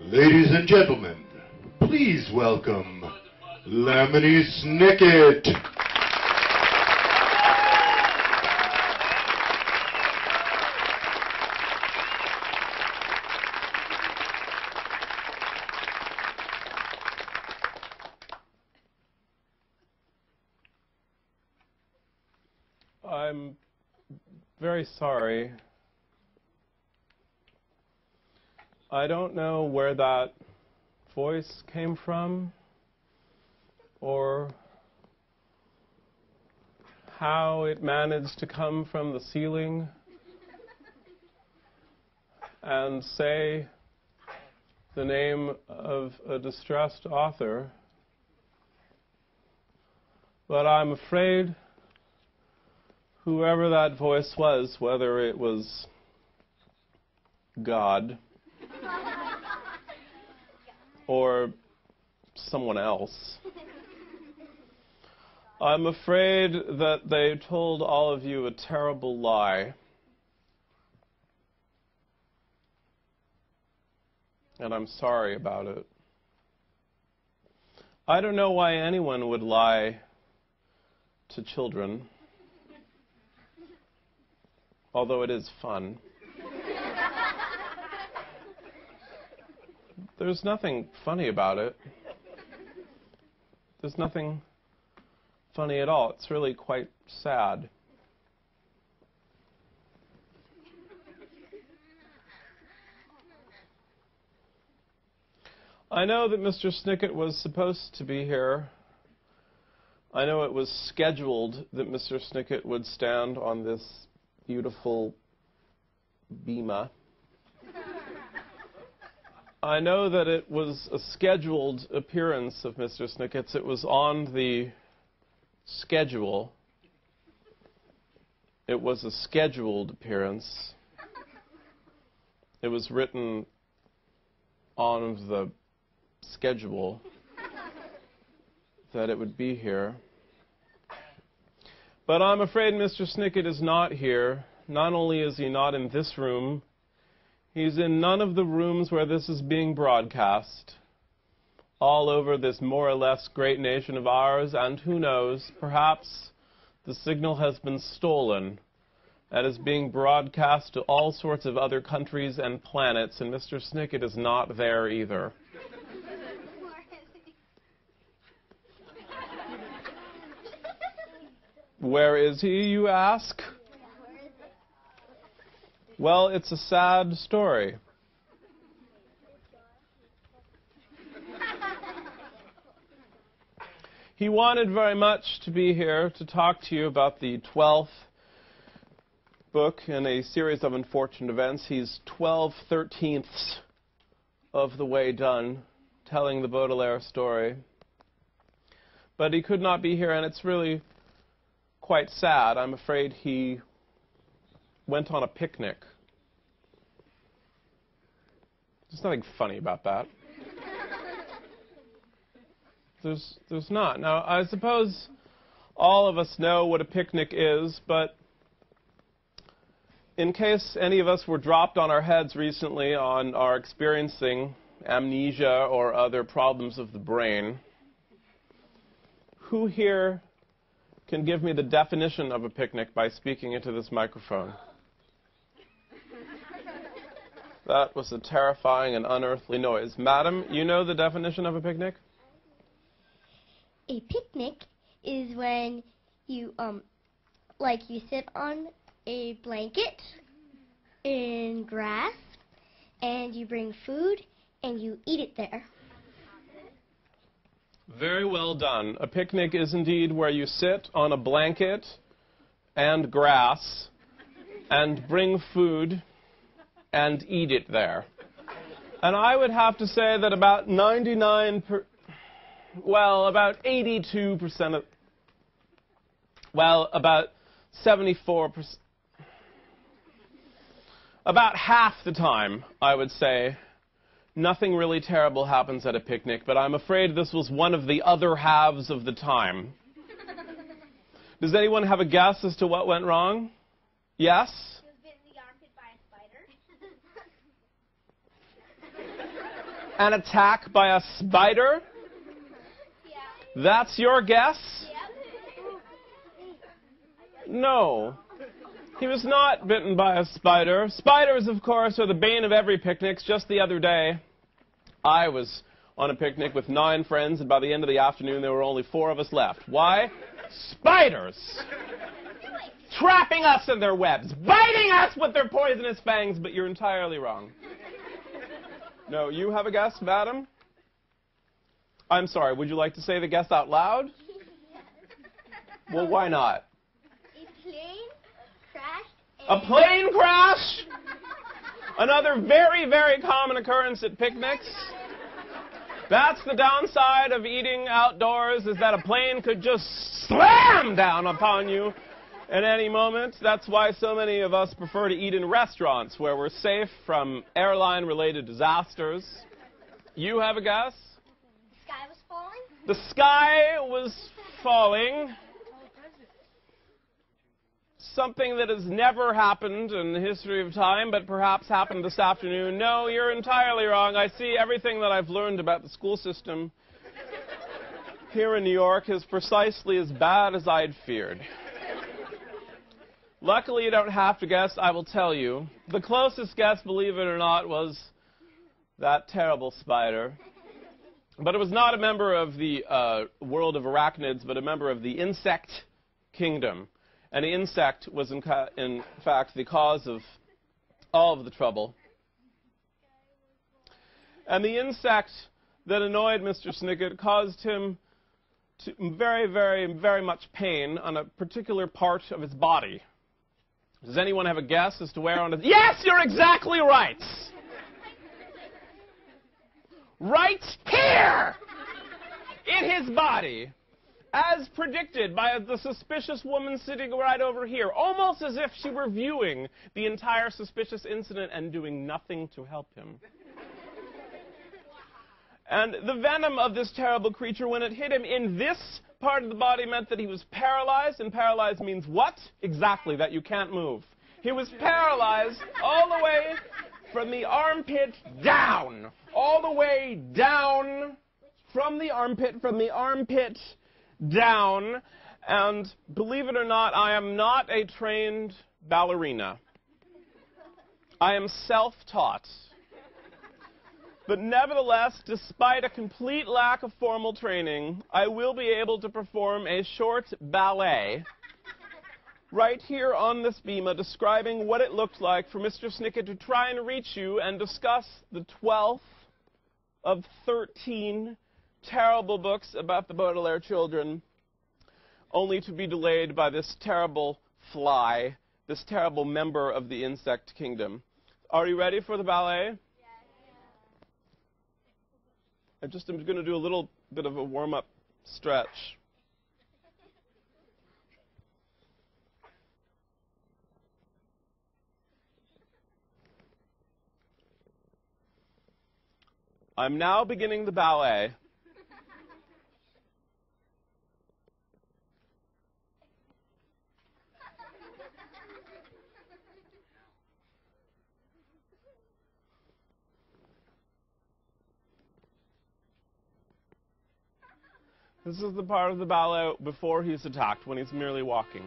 Ladies and gentlemen, please welcome Lemony Snicket. I'm very sorry. I don't know where that voice came from or how it managed to come from the ceiling and say the name of a distressed author. But I'm afraid whoever that voice was, whether it was God or someone else, I'm afraid that they told all of you a terrible lie. And I'm sorry about it. I don't know why anyone would lie to children, although it is fun. There's nothing funny about it. There's nothing funny at all. It's really quite sad. I know that Mr. Snicket was supposed to be here. I know it was scheduled that Mr. Snicket would stand on this beautiful bema. I know that it was a scheduled appearance of Mr. Snicket's. It was on the schedule. It was a scheduled appearance. It was written on the schedule that it would be here. But I'm afraid Mr. Snicket is not here. Not only is he not in this room, he's in none of the rooms where this is being broadcast, all over this more or less great nation of ours, and who knows, perhaps the signal has been stolen and is being broadcast to all sorts of other countries and planets, and Mr. Snicket is not there either. Where is he, you ask? Well, it's a sad story. He wanted very much to be here to talk to you about the 12th book in a series of unfortunate events. He's 12/13ths of the way done telling the Baudelaire story. But he could not be here, and it's really quite sad. I'm afraid he went on a picnic. There's nothing funny about that. There's not. Now, I suppose all of us know what a picnic is, but in case any of us were dropped on our heads recently on our experiencing amnesia or other problems of the brain, who here can give me the definition of a picnic by speaking into this microphone? That was a terrifying and unearthly noise. Madam, you know the definition of a picnic? A picnic is when you, you sit on a blanket in grass, and you bring food, and you eat it there. Very well done. A picnic is indeed where you sit on a blanket and grass and bring food and eat it there. And I would have to say that about 82% of, about 74%, about half the time, I would say, nothing really terrible happens at a picnic, but I'm afraid this was one of the other halves of the time. Does anyone have a guess as to what went wrong? Yes? He was bitten in the armpit by a spider. An attack by a spider? That's your guess? No. He was not bitten by a spider. Spiders, of course, are the bane of every picnic. Just the other day, I was on a picnic with 9 friends, and by the end of the afternoon, there were only 4 of us left. Why? Spiders! Trapping us in their webs, biting us with their poisonous fangs, but you're entirely wrong. No, you have a guess, madam? I'm sorry, would you like to say the guess out loud? Well, why not? A plane crashed. A plane crash? Another very, very common occurrence at picnics. That's the downside of eating outdoors, is that a plane could just slam down upon you at any moment. That's why so many of us prefer to eat in restaurants, where we're safe from airline-related disasters. You have a guess? The sky was falling. The sky was falling. Something that has never happened in the history of time, but perhaps happened this afternoon. No, you're entirely wrong. I see everything that I've learned about the school system here in New York is precisely as bad as I'd feared. Luckily, you don't have to guess. I will tell you. The closest guess, believe it or not, was that terrible spider. But it was not a member of the world of arachnids, but a member of the insect kingdom. And the insect was, in fact, the cause of all of the trouble. And the insect that annoyed Mr. Snicket caused him to very, very, very much pain on a particular part of his body. Does anyone have a guess as to where on his... Yes, you're exactly right! Right here! In his body. As predicted by the suspicious woman sitting right over here. Almost as if she were viewing the entire suspicious incident and doing nothing to help him. And the venom of this terrible creature, when it hit him in this part of the body, meant that he was paralyzed. And paralyzed means what? Exactly, that you can't move. He was paralyzed all the way from the armpit down. All the way down from the armpit down. And believe it or not, I am not a trained ballerina. I am self-taught. But nevertheless, despite a complete lack of formal training, I will be able to perform a short ballet right here on this bema, describing what it looked like for Mr. Snicket to try and reach you and discuss the 12th of 13 terrible books about the Baudelaire children, only to be delayed by this terrible fly, this terrible member of the insect kingdom. Are you ready for the ballet? I'm going to do a little bit of a warm-up stretch. I'm now beginning the ballet. This is the part of the ballet before he's attacked, when he's merely walking.